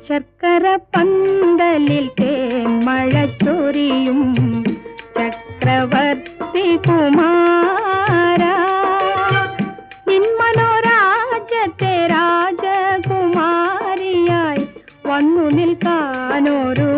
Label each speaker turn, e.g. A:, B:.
A: ശർക്കര പന്തലിൽ തേന്മഴ ചൊരിയും ചക്രവർത്തി കുമാര, നിൻ മനോരാജ്യത്തെ രാജകുമാരിയായി വന്നു നിൽക്കാനൊരു